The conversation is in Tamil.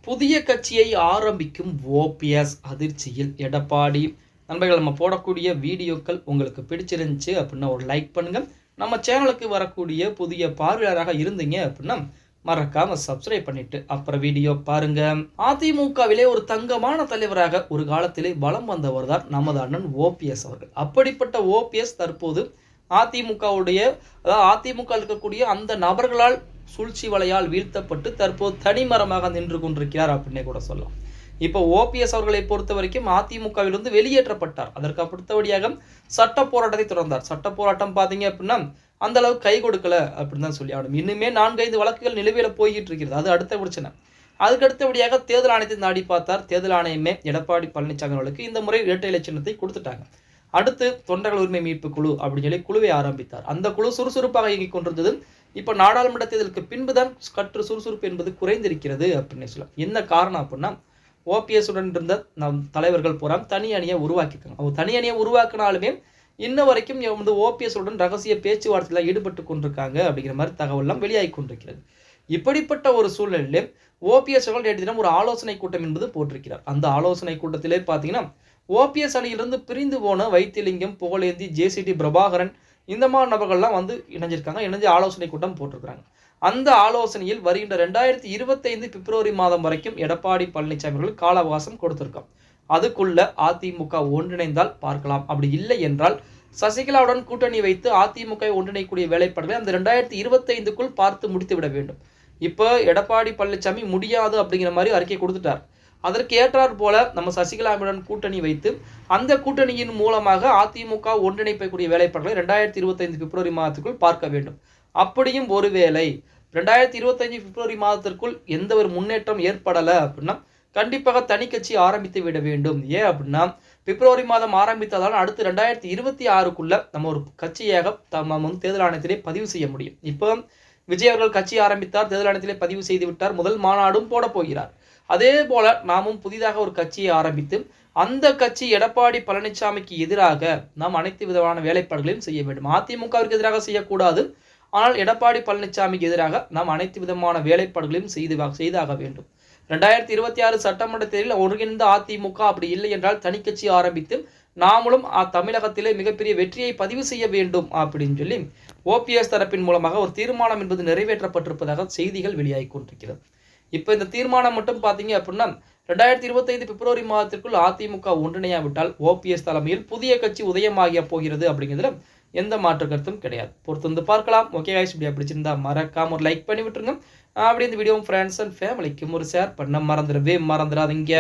புதிய கட்சியை ஆரம்பிக்கும் ஓபிஎஸ் அதிர்ச்சியில் எடப்பாடி. நண்பர்கள், நம்ம போடக்கூடிய வீடியோக்கள் உங்களுக்கு பிடிச்சிருந்துச்சு அப்படின்னா ஒரு லைக் பண்ணுங்க. நம்ம சேனலுக்கு வரக்கூடிய புதிய பார்வையாளராக இருந்தீங்க அப்படின்னா மறக்காம சப்ஸ்கிரைப் பண்ணிட்டு அப்புறம் வீடியோ பாருங்க. அதிமுகவிலே ஒரு தங்கமான தலைவராக ஒரு காலத்திலே வலம் வந்தவர் தான் நமது அண்ணன் ஓபிஎஸ் அவர்கள். அப்படிப்பட்ட ஓபிஎஸ் தற்போது அதிமுகவுடைய அதிமுக இருக்கக்கூடிய அந்த நபர்களால் சூழ்ச்சி வலையால் வீழ்த்தப்பட்டு தற்போது தனிமரமாக நின்று கொண்டிருக்கிறார் அப்படின்னே கூட சொல்லலாம். இப்போ ஓபிஎஸ் அவர்களை பொறுத்த வரைக்கும் அதிமுகவிலிருந்து வெளியேற்றப்பட்டார். அதற்கு அடுத்தபடியாக சட்ட போராட்டத்தை தொடர்ந்தார். சட்ட போராட்டம் பார்த்தீங்க அப்படின்னா அந்த அளவுக்கு கை கொடுக்கல அப்படின்னு தான் சொல்லி ஆகணும். இன்னுமே 4-5 வழக்குகள் நிலுவையில் போய்கிட்டு இருக்கிறது. அது அடுத்த பிரச்சனை. அதுக்கு அடுத்தபடியாக தேர்தல் ஆணையத்தை நாடி பார்த்தார். தேர்தல் ஆணையமே எடப்பாடி பழனிசாமி அவர்களுக்கு இந்த முறை இரட்டை இலை சின்னத்தை கொடுத்துட்டாங்க. அடுத்து தொண்டர்கள் உரிமை மீட்பு குழு அப்படின்னு சொல்லி குழுவை ஆரம்பித்தார். அந்த குழு சுறுசுறுப்பாக இயங்கிக் கொண்டிருந்தது. இப்போ நாடாளுமன்ற தேர்தலுக்கு பின்புதான் சுறுசுறுப்பு என்பது குறைந்திருக்கிறது அப்படின்னு சொல்லலாம். என்ன காரணம் அப்படின்னா ஓபிஎஸ் உடன் இருந்த நம் தலைவர்கள் பூரா தனி அணியை உருவாக்கியிருக்காங்க. அவங்க தனி அணியை உருவாக்கினாலுமே இன்ன வரைக்கும் வந்து ஓபிஎஸ் உடன் ரகசிய பேச்சுவார்த்தையில் ஈடுபட்டு கொண்டிருக்காங்க அப்படிங்கிற மாதிரி தகவல்லாம் வெளியாகி கொண்டிருக்கிறது. இப்படிப்பட்ட ஒரு சூழ்நிலையிலே ஓபிஎஸ் அவர்கள் நேற்று தினம் ஒரு ஆலோசனை கூட்டம் என்பது போட்டிருக்கிறார். அந்த ஆலோசனை கூட்டத்திலே பார்த்தீங்கன்னா ஓபிஎஸ் அணியிலிருந்து பிரிந்து போன வைத்திலிங்கம், புகழேந்தி, ஜேசிடி பிரபாகரன் இந்த மாதிரி நபர்கள்லாம் வந்து இணைஞ்சு ஆலோசனை கூட்டம் போட்டிருக்கிறாங்க. அந்த ஆலோசனையில் வருகின்ற 2025 பிப்ரவரி மாதம் வரைக்கும் எடப்பாடி பழனிசாமி அவர்கள் கால அவகாசம் கொடுத்திருக்கோம். அதுக்குள்ள அதிமுக ஒன்றிணைந்தால் பார்க்கலாம். அப்படி இல்லை என்றால் சசிகலாவுடன் கூட்டணி வைத்து அதிமுக ஒன்றிணைக்கூடிய வேலைப்பாடுகளை அந்த 2025க்குள் பார்த்து முடித்து விட வேண்டும். இப்போ எடப்பாடி பழனிசாமி முடியாது அப்படிங்கிற மாதிரி அறிக்கை கொடுத்துட்டார். அதற்கு ஏற்றாற் போல நம்ம சசிகலாவுடன் கூட்டணி வைத்து அந்த கூட்டணியின் மூலமாக அதிமுக ஒன்றிணைப்பக்கூடிய வேலைப்பாடுகளை 2025 பிப்ரவரி மாதத்திற்குள் பார்க்க வேண்டும். அப்படியும் ஒருவேளை 2025 பிப்ரவரி மாதத்திற்குள் எந்த ஒரு முன்னேற்றம் ஏற்படலை அப்படின்னா கண்டிப்பாக தனி கட்சி ஆரம்பித்து விட வேண்டும். ஏன் அப்படின்னா பிப்ரவரி மாதம் ஆரம்பித்ததால் அடுத்து 2026க்குள்ள நம்ம ஒரு கட்சியாக நம்ம வந்து தேர்தல் ஆணையத்திலே பதிவு செய்ய முடியும். இப்போ விஜய் அவர்கள் கட்சி ஆரம்பித்தார், தேர்தல் ஆணையத்திலே பதிவு செய்து விட்டார், முதல் மாநாடும் போட போகிறார். அதே போல நாமும் புதிதாக ஒரு கட்சியை ஆரம்பித்து அந்த கட்சி எடப்பாடி பழனிசாமிக்கு எதிராக நாம் அனைத்து விதமான வேலைப்பாடுகளையும் செய்ய வேண்டும். அதிமுகவிற்கு எதிராக செய்யக்கூடாது, ஆனால் எடப்பாடி பழனிசாமிக்கு எதிராக நாம் அனைத்து விதமான வேலைப்பாடுகளையும் செய்தாக வேண்டும். 2026 சட்டமன்ற தேர்தலில் ஒருங்கிணைந்த அதிமுக அப்படி இல்லை என்றால் தனி கட்சி ஆரம்பித்து நாமளும் தமிழகத்திலே மிகப்பெரிய வெற்றியை பதிவு செய்ய வேண்டும் அப்படின்னு சொல்லி ஓபிஎஸ் தரப்பின் மூலமாக ஒரு தீர்மானம் என்பது நிறைவேற்றப்பட்டிருப்பதாக செய்திகள் வெளியாகி கொண்டிருக்கிறது. இப்போ இந்த தீர்மானம் மட்டும் பார்த்தீங்க அப்படின்னா 2025 பிப்ரவரி மாதத்திற்குள் அதிமுக ஒன்றிணையாவிட்டால் ஓபிஎஸ் தலைமையில் புதிய கட்சி உதயமாகிய போகிறது அப்படிங்கிறதுல எந்த மாற்று கருத்தும் கிடையாது. பொறுத்து வந்து பார்க்கலாம். ஓகே गाइस, வீடியோ பிடிச்சிருந்தா மறக்காம ஒரு லைக் பண்ணி விட்டுருங்க. அப்படி இந்த வீடியோ ஃப்ரெண்ட்ஸ் அண்ட் ஃபேமிலிக்கும் ஒரு ஷேர் பண்ண மறந்துடாதீங்க.